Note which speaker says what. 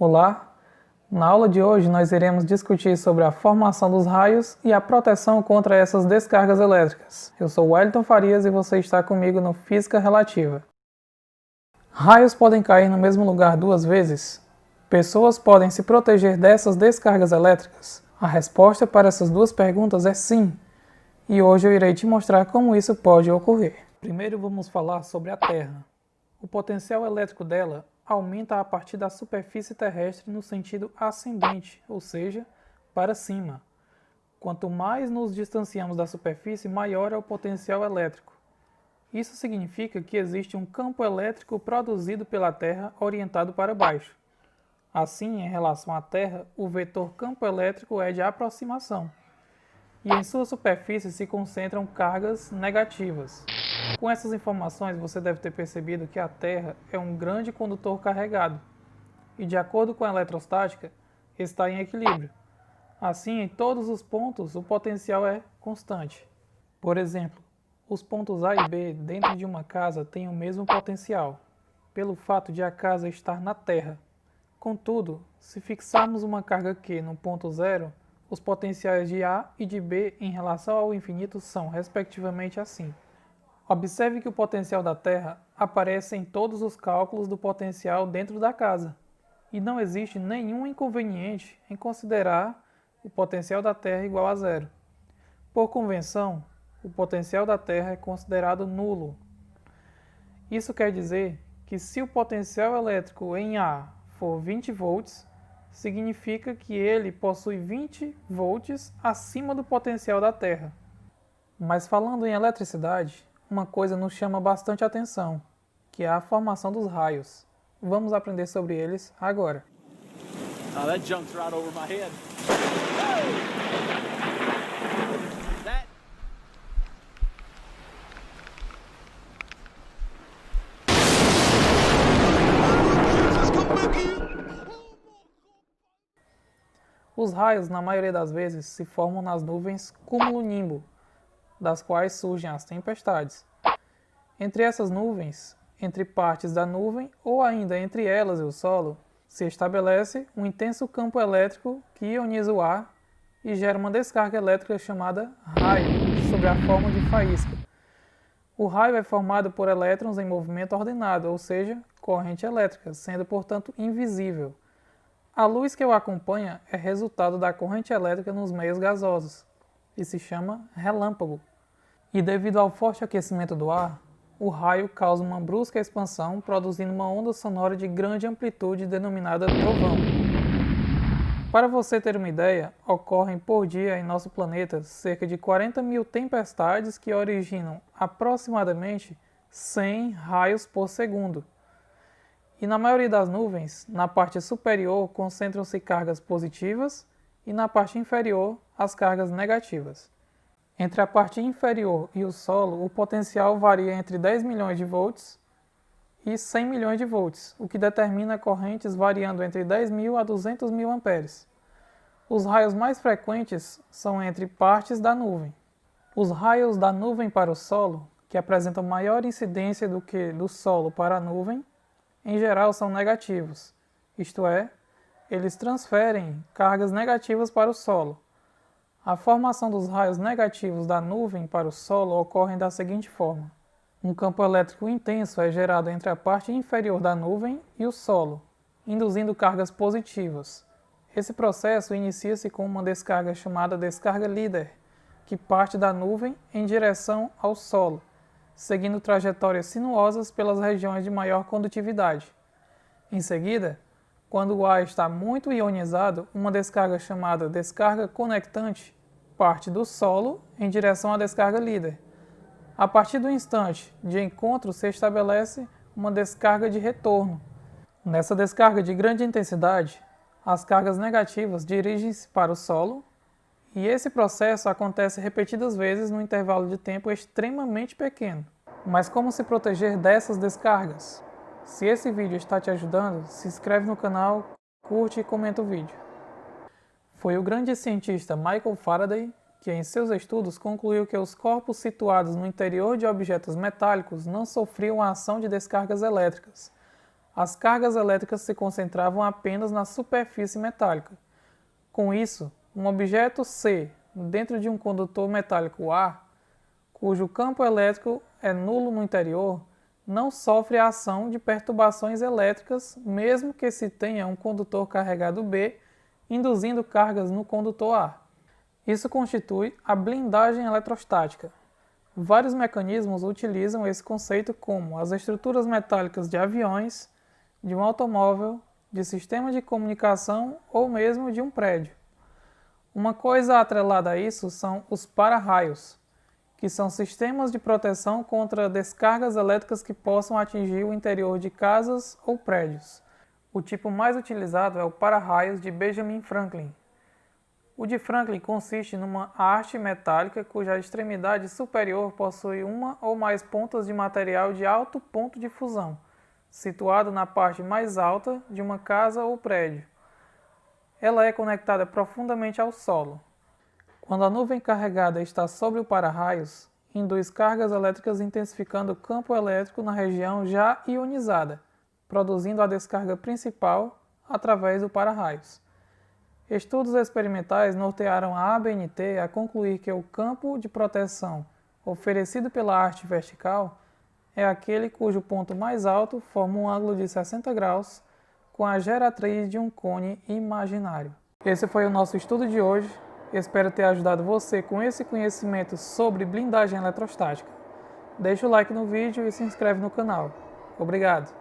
Speaker 1: Olá! Na aula de hoje nós iremos discutir sobre a formação dos raios e a proteção contra essas descargas elétricas. Eu sou Wellington Farias e você está comigo no Física Relativa. Raios podem cair no mesmo lugar duas vezes? Pessoas podem se proteger dessas descargas elétricas? A resposta para essas duas perguntas é sim, e hoje eu irei te mostrar como isso pode ocorrer. Primeiro vamos falar sobre a Terra. O potencial elétrico dela aumenta a partir da superfície terrestre no sentido ascendente, ou seja, para cima. Quanto mais nos distanciamos da superfície, maior é o potencial elétrico. Isso significa que existe um campo elétrico produzido pela Terra orientado para baixo. Assim, em relação à Terra, o vetor campo elétrico é de aproximação, e em sua superfície se concentram cargas negativas. Com essas informações, você deve ter percebido que a Terra é um grande condutor carregado e, de acordo com a eletrostática, está em equilíbrio. Assim, em todos os pontos, o potencial é constante. Por exemplo, os pontos A e B dentro de uma casa têm o mesmo potencial, pelo fato de a casa estar na Terra. Contudo, se fixarmos uma carga Q no ponto zero, os potenciais de A e de B em relação ao infinito são, respectivamente, assim. Observe que o potencial da Terra aparece em todos os cálculos do potencial dentro da casa, e não existe nenhum inconveniente em considerar o potencial da Terra igual a zero. Por convenção, o potencial da Terra é considerado nulo. Isso quer dizer que se o potencial elétrico em A for 20 volts, significa que ele possui 20 volts acima do potencial da Terra. Mas falando em eletricidade, uma coisa nos chama bastante atenção, que é a formação dos raios. Vamos aprender sobre eles agora.
Speaker 2: That jumped right over my head.
Speaker 1: Os raios, na maioria das vezes, se formam nas nuvens cúmulo-nimbo, das quais surgem as tempestades. Entre essas nuvens, entre partes da nuvem ou ainda entre elas e o solo, se estabelece um intenso campo elétrico que ioniza o ar e gera uma descarga elétrica chamada raio, sob a forma de faísca. O raio é formado por elétrons em movimento ordenado, ou seja, corrente elétrica, sendo portanto invisível. A luz que o acompanha é resultado da corrente elétrica nos meios gasosos e se chama relâmpago. E devido ao forte aquecimento do ar, o raio causa uma brusca expansão, produzindo uma onda sonora de grande amplitude denominada trovão. Para você ter uma ideia, ocorrem por dia em nosso planeta cerca de 40 mil tempestades que originam aproximadamente 100 raios por segundo. E na maioria das nuvens, na parte superior concentram-se cargas positivas e na parte inferior as cargas negativas. Entre a parte inferior e o solo, o potencial varia entre 10 milhões de volts e 100 milhões de volts, o que determina correntes variando entre 10 mil a 200 mil amperes. Os raios mais frequentes são entre partes da nuvem. Os raios da nuvem para o solo, que apresentam maior incidência do que do solo para a nuvem, em geral são negativos, isto é, eles transferem cargas negativas para o solo. A formação dos raios negativos da nuvem para o solo ocorre da seguinte forma. Um campo elétrico intenso é gerado entre a parte inferior da nuvem e o solo, induzindo cargas positivas. Esse processo inicia-se com uma descarga chamada descarga líder, que parte da nuvem em direção ao solo, seguindo trajetórias sinuosas pelas regiões de maior condutividade. Em seguida, quando o ar está muito ionizado, uma descarga chamada descarga conectante parte do solo em direção à descarga líder. A partir do instante de encontro se estabelece uma descarga de retorno. Nessa descarga de grande intensidade, as cargas negativas dirigem-se para o solo e esse processo acontece repetidas vezes num intervalo de tempo extremamente pequeno. Mas como se proteger dessas descargas? Se esse vídeo está te ajudando, se inscreve no canal, curte e comenta o vídeo. Foi o grande cientista Michael Faraday que em seus estudos concluiu que os corpos situados no interior de objetos metálicos não sofriam a ação de descargas elétricas, as cargas elétricas se concentravam apenas na superfície metálica. Com isso, um objeto C dentro de um condutor metálico A, cujo campo elétrico é nulo no interior, não sofre a ação de perturbações elétricas, mesmo que se tenha um condutor carregado B, induzindo cargas no condutor A. Isso constitui a blindagem eletrostática. Vários mecanismos utilizam esse conceito, como as estruturas metálicas de aviões, de um automóvel, de sistema de comunicação ou mesmo de um prédio. Uma coisa atrelada a isso são os para-raios, que são sistemas de proteção contra descargas elétricas que possam atingir o interior de casas ou prédios. O tipo mais utilizado é o para-raios de Benjamin Franklin. O de Franklin consiste numa haste metálica cuja extremidade superior possui uma ou mais pontas de material de alto ponto de fusão, situado na parte mais alta de uma casa ou prédio. Ela é conectada profundamente ao solo. Quando a nuvem carregada está sobre o para-raios, induz cargas elétricas intensificando o campo elétrico na região já ionizada, produzindo a descarga principal através do para-raios. Estudos experimentais nortearam a ABNT a concluir que o campo de proteção oferecido pela haste vertical é aquele cujo ponto mais alto forma um ângulo de 60 graus com a geratriz de um cone imaginário. Esse foi o nosso estudo de hoje. Espero ter ajudado você com esse conhecimento sobre blindagem eletrostática. Deixa o like no vídeo e se inscreve no canal. Obrigado!